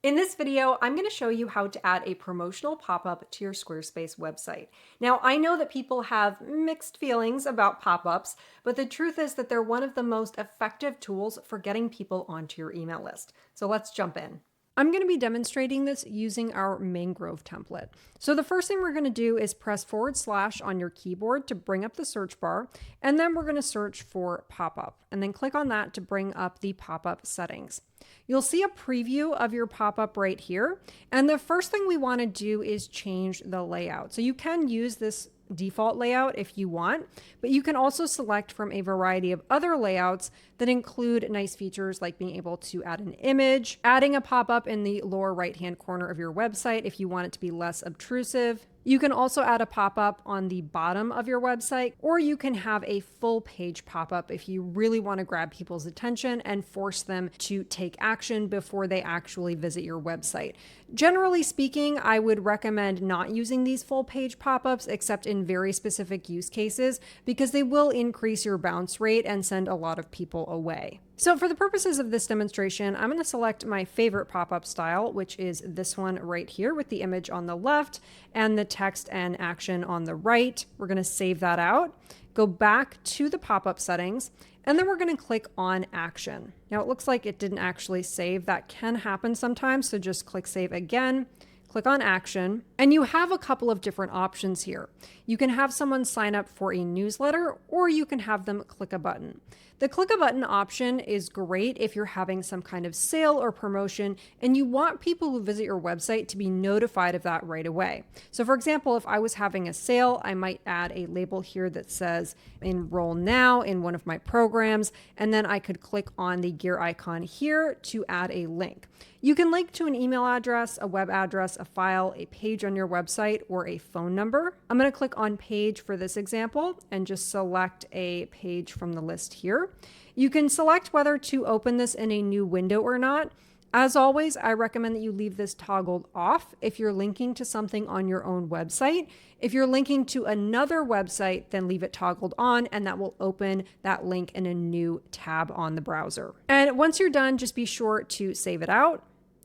In this video, I'm going to show you how to add a promotional pop-up to your Squarespace website. Now, I know that people have mixed feelings about pop-ups, but the truth is that they're one of the most effective tools for getting people onto your email list. So let's jump in. I'm going to be demonstrating this using our mangrove template. So the first thing we're going to do is press / on your keyboard to bring up the search bar, and then we're going to search for pop-up, and then click on that to bring up the pop-up settings. You'll see a preview of your pop-up right here, and the first thing we want to do is change the layout. So you can use this default layout if you want, but you can also select from a variety of other layouts that include nice features like being able to add an image, adding a pop-up in the lower right-hand corner of your website if you want it to be less obtrusive. You can also add a pop-up on the bottom of your website, or you can have a full page pop-up if you really want to grab people's attention and force them to take action before they actually visit your website. Generally speaking, I would recommend not using these full page pop-ups except in very specific use cases because they will increase your bounce rate and send a lot of people away. So for the purposes of this demonstration, I'm going to select my favorite pop-up style, which is this one right here with the image on the left and the text and action on the right. We're going to save that out, go back to the pop-up settings, and then we're going to click on action. Now it looks like it didn't actually save. That can happen sometimes, so just click save again. Click on action, and you have a couple of different options here. You can have someone sign up for a newsletter, or you can have them click a button. The click a button option is great if you're having some kind of sale or promotion and you want people who visit your website to be notified of that right away. So for example, if I was having a sale, I might add a label here that says enroll now in one of my programs, and then I could click on the gear icon here to add a link. You can link to an email address, a web address, a file, a page on your website, or a phone number. I'm going to click on page for this example and just select a page from the list here. You can select whether to open this in a new window or not. As always, I recommend that you leave this toggled off if you're linking to something on your own website. If you're linking to another website, then leave it toggled on, and that will open that link in a new tab on the browser. And once you're done, just be sure to save it out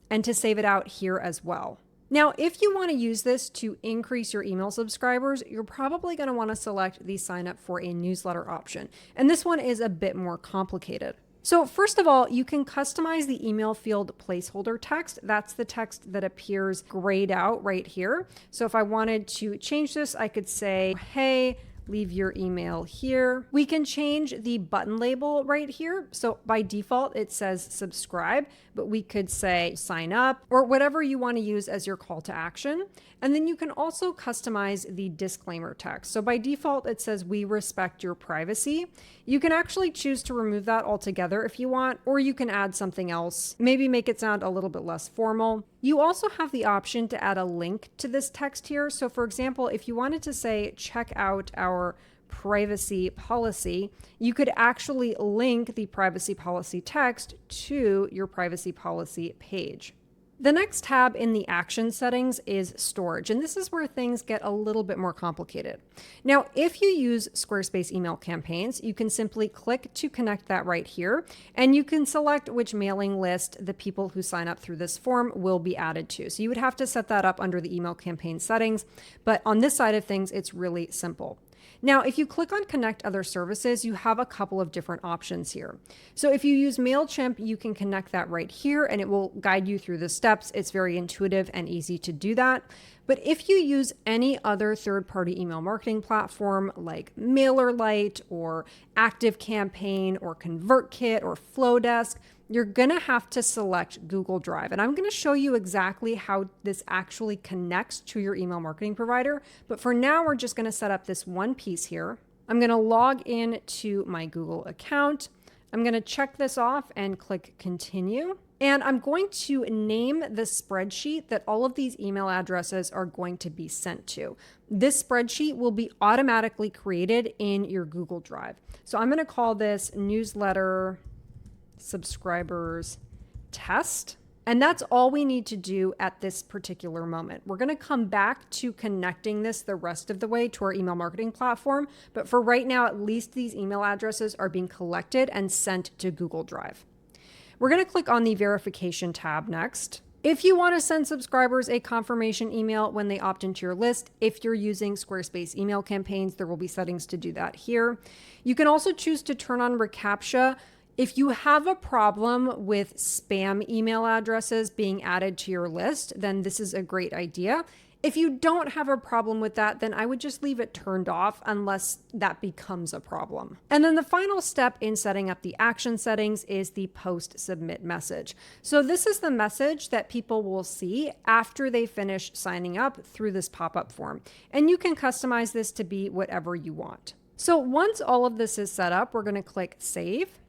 and to save it out here as well. Now, if you want to use this to increase your email subscribers, you're probably going to want to select the sign up for a newsletter option. And this one is a bit more complicated. So first of all, you can customize the email field placeholder text. That's the text that appears grayed out right here. So if I wanted to change this, I could say, hey, leave your email here. We can change the button label right here. So by default, it says subscribe, but we could say sign up or whatever you want to use as your call to action. And then you can also customize the disclaimer text. So by default, it says we respect your privacy. You can actually choose to remove that altogether if you want, or you can add something else, maybe make it sound a little bit less formal. You also have the option to add a link to this text here. So for example, if you wanted to say, check out our privacy policy, you could actually link the privacy policy text to your privacy policy page. The next tab in the action settings is storage, and this is where things get a little bit more complicated. Now, if you use Squarespace email campaigns, you can simply click to connect that right here, and you can select which mailing list the people who sign up through this form will be added to. So you would have to set that up under the email campaign settings, but on this side of things, it's really simple. Now, if you click on Connect Other Services, you have a couple of different options here. So if you use MailChimp, you can connect that right here and it will guide you through the steps. It's very intuitive and easy to do that. But if you use any other third-party email marketing platform like MailerLite or ActiveCampaign or ConvertKit or Flowdesk, you're going to have to select Google Drive. And I'm going to show you exactly how this actually connects to your email marketing provider. But for now, we're just going to set up this one piece here. I'm going to log in to my Google account. I'm going to check this off and click continue. And I'm going to name the spreadsheet that all of these email addresses are going to be sent to. This spreadsheet will be automatically created in your Google Drive. So I'm going to call this newsletter subscribers test. And that's all we need to do at this particular moment. We're going to come back to connecting this the rest of the way to our email marketing platform. But for right now, at least these email addresses are being collected and sent to Google Drive. We're going to click on the verification tab next. If you want to send subscribers a confirmation email when they opt into your list, if you're using Squarespace email campaigns, there will be settings to do that here. You can also choose to turn on reCAPTCHA. If you have a problem with spam email addresses being added to your list, then this is a great idea. If you don't have a problem with that, then I would just leave it turned off unless that becomes a problem. And then the final step in setting up the action settings is the post submit message. So this is the message that people will see after they finish signing up through this pop-up form. And you can customize this to be whatever you want. So once all of this is set up, we're going to click save.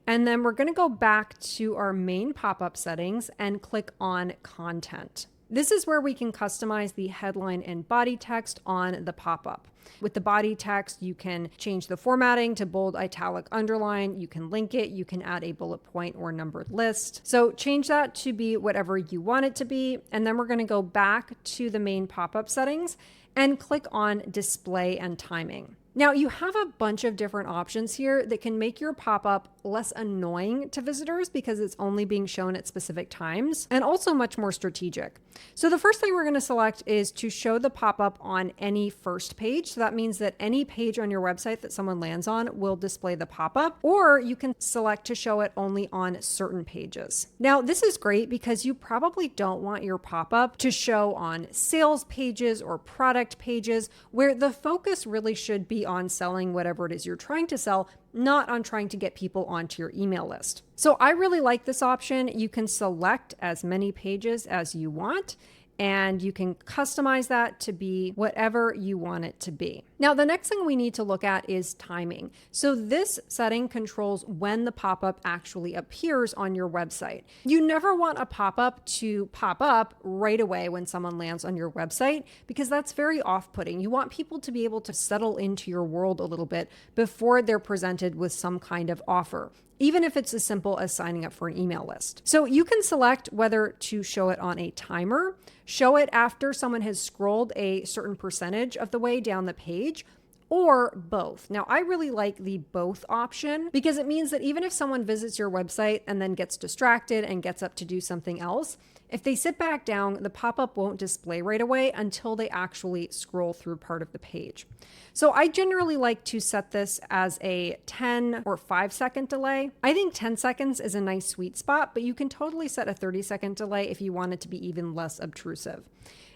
And then we're going to go back to our main pop-up settings and click on content. This is where we can customize the headline and body text on the pop-up. With the body text, you can change the formatting to bold, italic, underline. You can link it. You can add a bullet point or numbered list. So change that to be whatever you want it to be. And then we're going to go back to the main pop-up settings and click on display and timing. Now you have a bunch of different options here that can make your pop-up less annoying to visitors because it's only being shown at specific times and also much more strategic. So the first thing we're going to select is to show the pop-up on any first page. So that means that any page on your website that someone lands on will display the pop-up, or you can select to show it only on certain pages. Now this is great because you probably don't want your pop-up to show on sales pages or product pages where the focus really should be on selling whatever it is you're trying to sell, not on trying to get people onto your email list. So I really like this option. You can select as many pages as you want, and you can customize that to be whatever you want it to be. Now, the next thing we need to look at is timing. So this setting controls when the pop-up actually appears on your website. You never want a pop-up to pop up right away when someone lands on your website because that's very off-putting. You want people to be able to settle into your world a little bit before they're presented with some kind of offer, even if it's as simple as signing up for an email list. So you can select whether to show it on a timer, show it after someone has scrolled a certain percentage of the way down the page, or both. Now, I really like the both option because it means that even if someone visits your website and then gets distracted and gets up to do something else, if they sit back down, the pop-up won't display right away until they actually scroll through part of the page. So I generally like to set this as a 10 or 5-second delay. I think 10 seconds is a nice sweet spot, but you can totally set a 30-second delay if you want it to be even less obtrusive.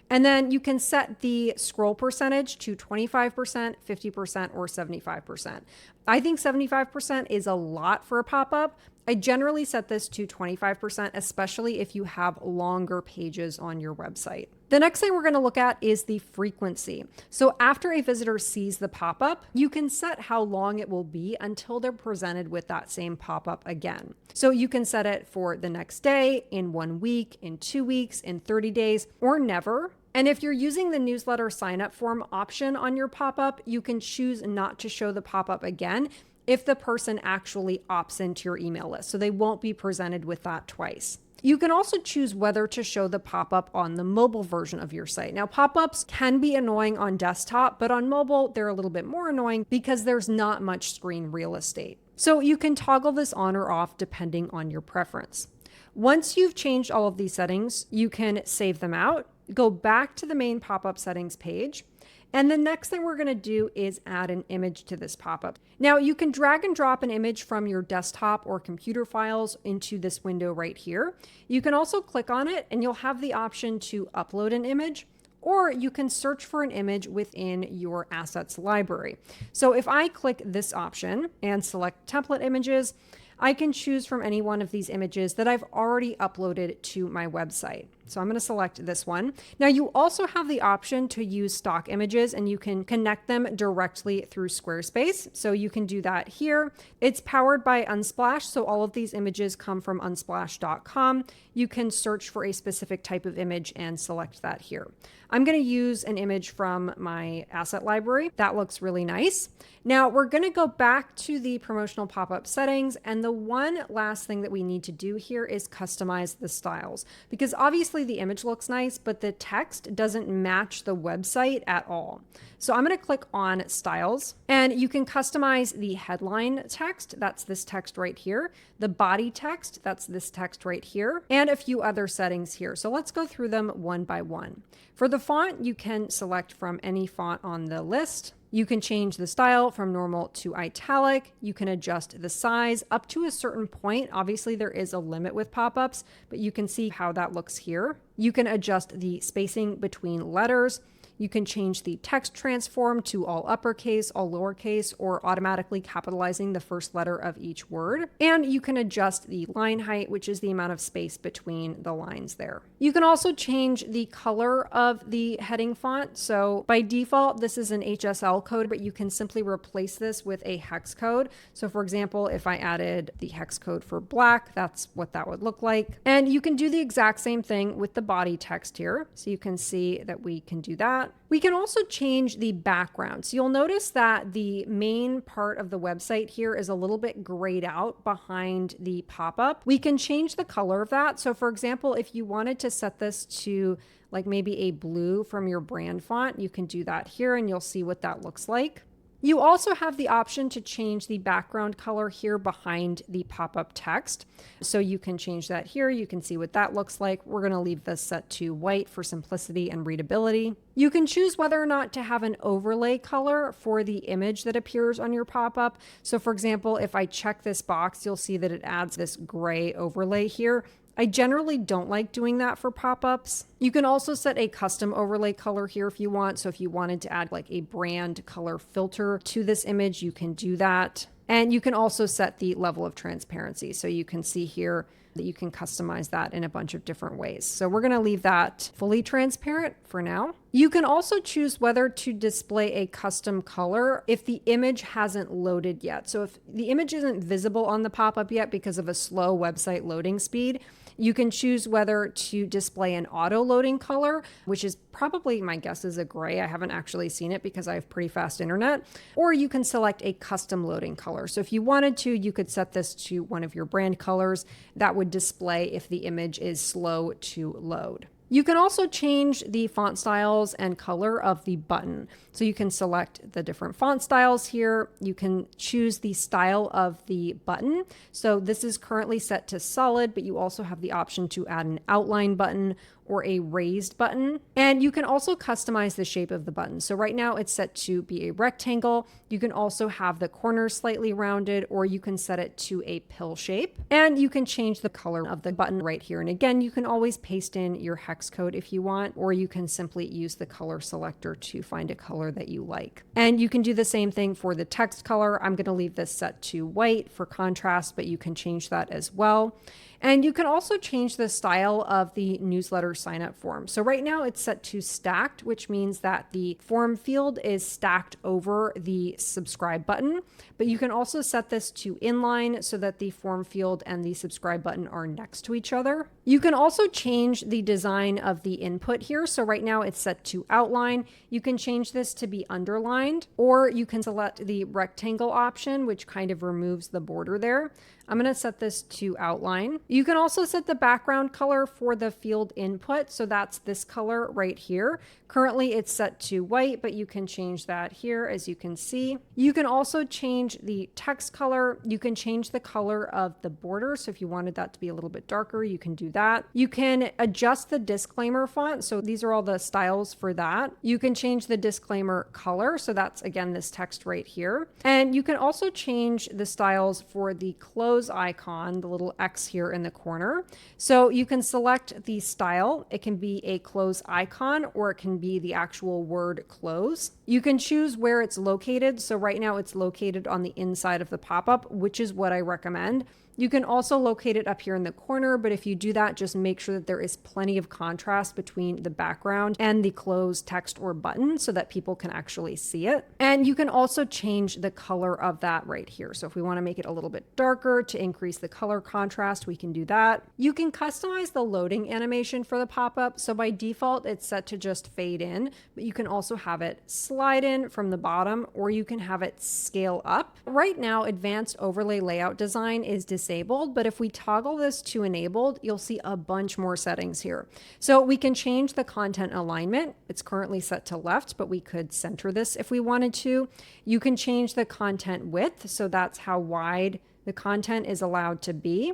And then you can set the scroll percentage to 25%, 50%, or 75%. I think 75% is a lot for a pop-up. I generally set this to 25%, especially if you have longer pages on your website. The next thing we're going to look at is the frequency. So after a visitor sees the pop-up, you can set how long it will be until they're presented with that same pop-up again. So you can set it for the next day, in 1 week, in 2 weeks, in 30 days, or never. And if you're using the newsletter sign-up form option on your pop-up, you can choose not to show the pop-up again if the person actually opts into your email list. So they won't be presented with that twice. You can also choose whether to show the pop-up on the mobile version of your site. Now, pop-ups can be annoying on desktop, but on mobile, they're a little bit more annoying because there's not much screen real estate. So you can toggle this on or off depending on your preference. Once you've changed all of these settings, you can save them out, go back to the main pop-up settings page, and the next thing we're going to do is add an image to this pop-up. Now you can drag and drop an image from your desktop or computer files into this window right here. You can also click on it and you'll have the option to upload an image, or you can search for an image within your assets library. So if I click this option and select template images, I can choose from any one of these images that I've already uploaded to my website. So I'm going to select this one. Now you also have the option to use stock images and you can connect them directly through Squarespace. So you can do that here. It's powered by Unsplash. So all of these images come from unsplash.com. You can search for a specific type of image and select that here. I'm going to use an image from my asset library. That looks really nice. Now we're going to go back to the promotional pop-up settings. And the one last thing that we need to do here is customize the styles, because obviously honestly, the image looks nice, but the text doesn't match the website at all. So I'm going to click on styles, and you can customize the headline text. That's this text right here. The body text, that's this text right here, and a few other settings here. So let's go through them one by one. For the font, you can select from any font on the list. You can change the style from normal to italic. You can adjust the size up to a certain point. Obviously, there is a limit with pop-ups, but you can see how that looks here. You can adjust the spacing between letters. You can change the text transform to all uppercase, all lowercase, or automatically capitalizing the first letter of each word. And you can adjust the line height, which is the amount of space between the lines there. You can also change the color of the heading font. So by default, this is an HSL code, but you can simply replace this with a hex code. So for example, if I added the hex code for black, that's what that would look like. And you can do the exact same thing with the body text here. So you can see that we can do that. We can also change the background. So you'll notice that the main part of the website here is a little bit grayed out behind the pop-up. We can change the color of that. So for example, if you wanted to set this to like maybe a blue from your brand font, you can do that here and you'll see what that looks like. You also have the option to change the background color here behind the pop-up text. So you can change that here. You can see what that looks like. We're going to leave this set to white for simplicity and readability. You can choose whether or not to have an overlay color for the image that appears on your pop-up. So for example, if I check this box, you'll see that it adds this gray overlay here. I generally don't like doing that for pop-ups. You can also set a custom overlay color here if you want. So if you wanted to add like a brand color filter to this image, you can do that. And you can also set the level of transparency. So you can see here that you can customize that in a bunch of different ways. So we're going to leave that fully transparent for now. You can also choose whether to display a custom color if the image hasn't loaded yet. So if the image isn't visible on the pop-up yet because of a slow website loading speed, you can choose whether to display an auto loading color, which is probably, my guess is a gray. I haven't actually seen it because I have pretty fast internet. Or you can select a custom loading color. So if you wanted to, you could set this to one of your brand colors that would display if the image is slow to load. You can also change the font styles and color of the button. So you can select the different font styles here. You can choose the style of the button. So this is currently set to solid, but you also have the option to add an outline button or a raised button. And you can also customize the shape of the button. So right now it's set to be a rectangle. You can also have the corners slightly rounded, or you can set it to a pill shape. And you can change the color of the button right here. And again, you can always paste in your hex code if you want, or you can simply use the color selector to find a color that you like. And you can do the same thing for the text color. I'm going to leave this set to white for contrast, but you can change that as well. And you can also change the style of the newsletter sign up form. So right now it's set to stacked, which means that the form field is stacked over the subscribe button, but you can also set this to inline so that the form field and the subscribe button are next to each other. You can also change the design of the input here. So right now it's set to outline. You can change this to be underlined, or you can select the rectangle option, which kind of removes the border there. I'm going to set this to outline. You can also set the background color for the field input. So that's this color right here. Currently it's set to white, but you can change that here, as you can see. You can also change the text color. You can change the color of the border. So if you wanted that to be a little bit darker, you can do that. You can adjust the disclaimer font. So these are all the styles for that. You can change the disclaimer color. So that's, again, this text right here. And you can also change the styles for the close icon, the little X here in the corner. So you can select the style. It can be a close icon, or it can be the actual word close. You can choose where it's located. So right now it's located on the inside of the pop-up, which is what I recommend. You can also locate it up here in the corner, but if you do that, just make sure that there is plenty of contrast between the background and the closed text or button so that people can actually see it. And you can also change the color of that right here. So if we want to make it a little bit darker to increase the color contrast, we can do that. You can customize the loading animation for the pop-up. So by default, it's set to just fade in, but you can also have it slide in from the bottom, or you can have it scale up. Right now, advanced overlay layout design is disabled. disabled, but if we toggle this to enabled, you'll see a bunch more settings here. So we can change the content alignment. It's currently set to left, but we could center this if we wanted to. You can change the content width, so that's how wide the content is allowed to be.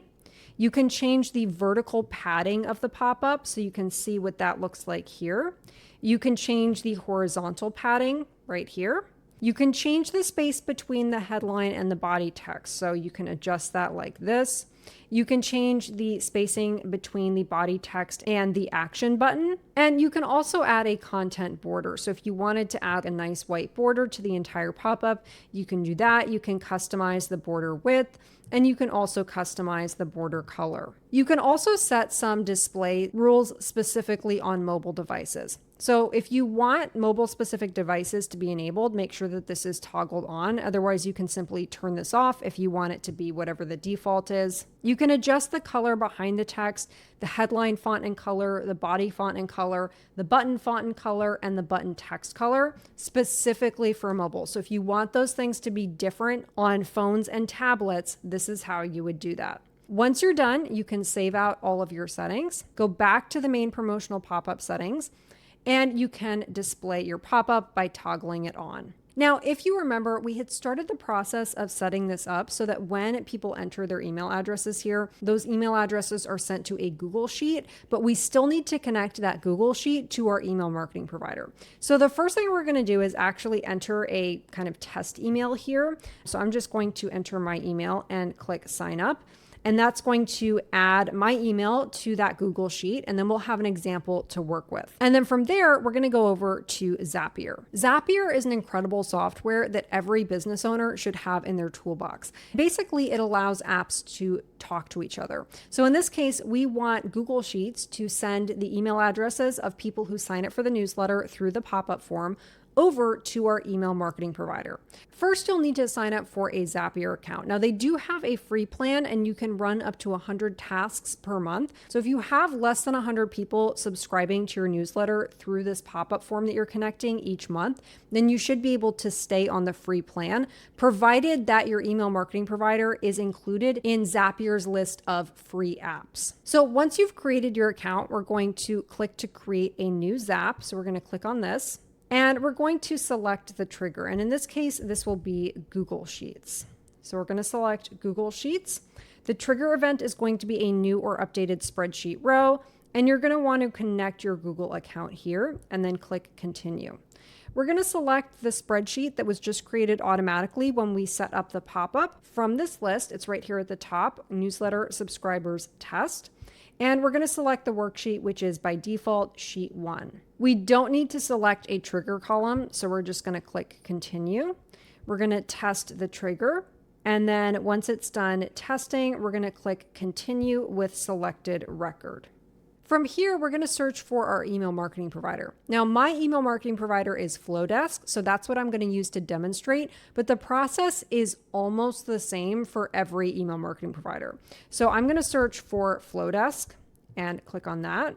You can change the vertical padding of the pop-up, so you can see what that looks like here. You can change the horizontal padding right here. You can change the space between the headline and the body text, so you can adjust that like this. You can change the spacing between the body text and the action button. And you can also add a content border. So if you wanted to add a nice white border to the entire pop-up, you can do that. You can customize the border width, and you can also customize the border color. You can also set some display rules specifically on mobile devices. So if you want mobile specific devices to be enabled, make sure that this is toggled on. Otherwise, you can simply turn this off if you want it to be whatever the default is. You can adjust the color behind the text, the headline font and color, the body font and color, the button font and color, and the button text color specifically for mobile. So if you want those things to be different on phones and tablets, this is how you would do that. Once you're done, you can save out all of your settings, go back to the main promotional pop-up settings, and you can display your pop-up by toggling it on. Now, if you remember, we had started the process of setting this up so that when people enter their email addresses here, those email addresses are sent to a Google Sheet, but we still need to connect that Google Sheet to our email marketing provider. So the first thing we're going to do is actually enter a kind of test email here. So I'm just going to enter my email and click sign up. And that's going to add my email to that Google Sheet, and then we'll have an example to work with. And then from there, we're going to go over to Zapier. Zapier is an incredible software that every business owner should have in their toolbox. Basically, it allows apps to talk to each other. So in this case, we want Google Sheets to send the email addresses of people who sign up for the newsletter through the pop-up form over to our email marketing provider. First, you'll need to sign up for a Zapier account. Now, they do have a free plan and you can run up to 100 tasks per month. So if you have less than 100 people subscribing to your newsletter through this pop-up form that you're connecting each month, then you should be able to stay on the free plan, provided that your email marketing provider is included in Zapier's list of free apps. So once you've created your account, we're going to click to create a new Zap. So we're going to click on this. And we're going to select the trigger. And in this case, this will be Google Sheets. So we're going to select Google Sheets. The trigger event is going to be a new or updated spreadsheet row. And you're going to want to connect your Google account here and then click continue. We're going to select the spreadsheet that was just created automatically when we set up the pop-up. From this list, it's right here at the top, newsletter subscribers test. And we're going to select the worksheet, which is by default sheet 1. We don't need to select a trigger column, so we're just going to click continue. We're going to test the trigger. And then once it's done testing, we're going to click continue with selected record. From here, we're going to search for our email marketing provider. Now, my email marketing provider is Flowdesk, so that's what I'm going to use to demonstrate, but the process is almost the same for every email marketing provider. So I'm going to search for Flowdesk and click on that.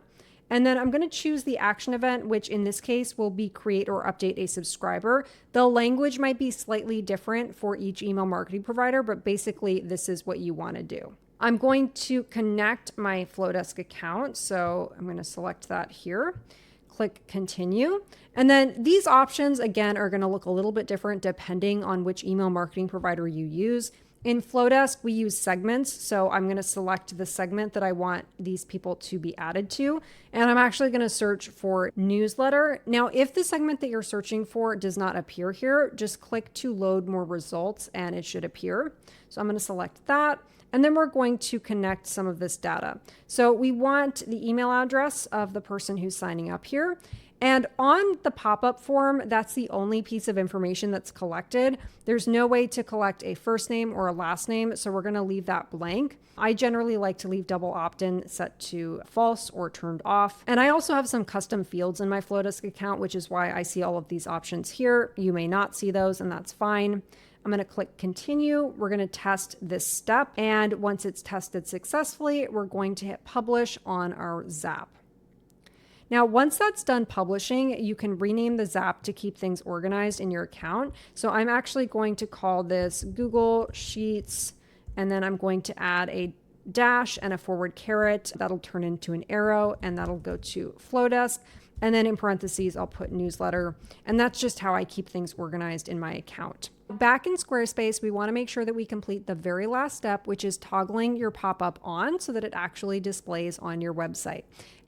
And then I'm going to choose the action event, which in this case will be create or update a subscriber. The language might be slightly different for each email marketing provider, but basically this is what you want to do. I'm going to connect my Flowdesk account. So I'm going to select that here, click continue. And then these options, again, are going to look a little bit different depending on which email marketing provider you use. In Flowdesk, we use segments. So I'm going to select the segment that I want these people to be added to. And I'm actually going to search for newsletter. Now, if the segment that you're searching for does not appear here, just click to load more results and it should appear. So I'm going to select that. And then we're going to connect some of this data. So we want the email address of the person who's signing up here. And on the pop-up form, that's the only piece of information that's collected. There's no way to collect a first name or a last name, so we're going to leave that blank. I generally like to leave double opt-in set to false or turned off. And I also have some custom fields in my Flowdesk account, which is why I see all of these options here. You may not see those, and that's fine. I'm going to click continue. We're going to test this step. And once it's tested successfully, we're going to hit publish on our Zap. Now, once that's done publishing, you can rename the Zap to keep things organized in your account. So I'm actually going to call this Google Sheets and then I'm going to add a dash and a forward caret. That'll turn into an arrow, and that'll go to Flowdesk. And then in parentheses, I'll put newsletter. And that's just how I keep things organized in my account. Back in Squarespace, we want to make sure that we complete the very last step, which is toggling your pop-up on so that it actually displays on your website.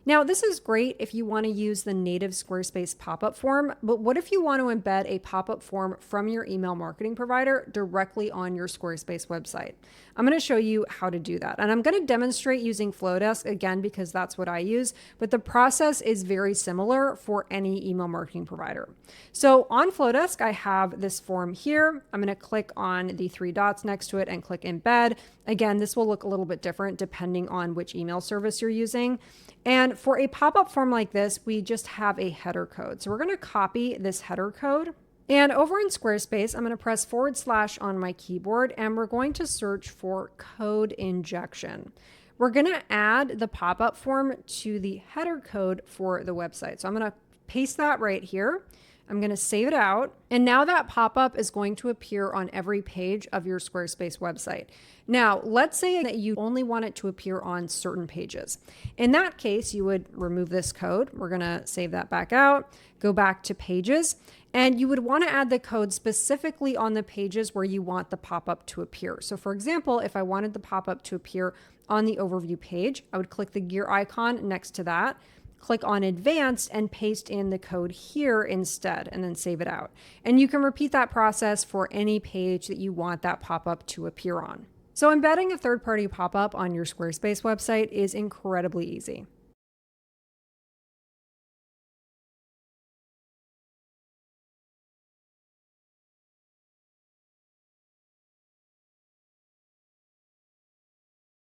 Now, this is great if you want to use the native Squarespace pop-up form, but what if you want to embed a pop-up form from your email marketing provider directly on your Squarespace website? I'm going to show you how to do that. And I'm going to demonstrate using Flowdesk again, because that's what I use, but the process is very similar for any email marketing provider. So on Flowdesk, I have this form here. I'm going to click on the three dots next to it and click embed. Again, this will look a little bit different depending on which email service you're using. And for a pop-up form like this, we just have a header code. So we're going to copy this header code. And over in Squarespace, I'm going to press / on my keyboard, and we're going to search for code injection. We're going to add the pop-up form to the header code for the website. So I'm going to paste that right here. I'm going to save it out. And now that pop-up is going to appear on every page of your Squarespace website. Now, let's say that you only want it to appear on certain pages. In that case, you would remove this code. We're going to save that back out, go back to pages, and you would want to add the code specifically on the pages where you want the pop-up to appear. So for example, if I wanted the pop-up to appear on the overview page, I would click the gear icon next to that, click on advanced, and paste in the code here instead, and then save it out. And you can repeat that process for any page that you want that pop-up to appear on. So embedding a third-party pop-up on your Squarespace website is incredibly easy.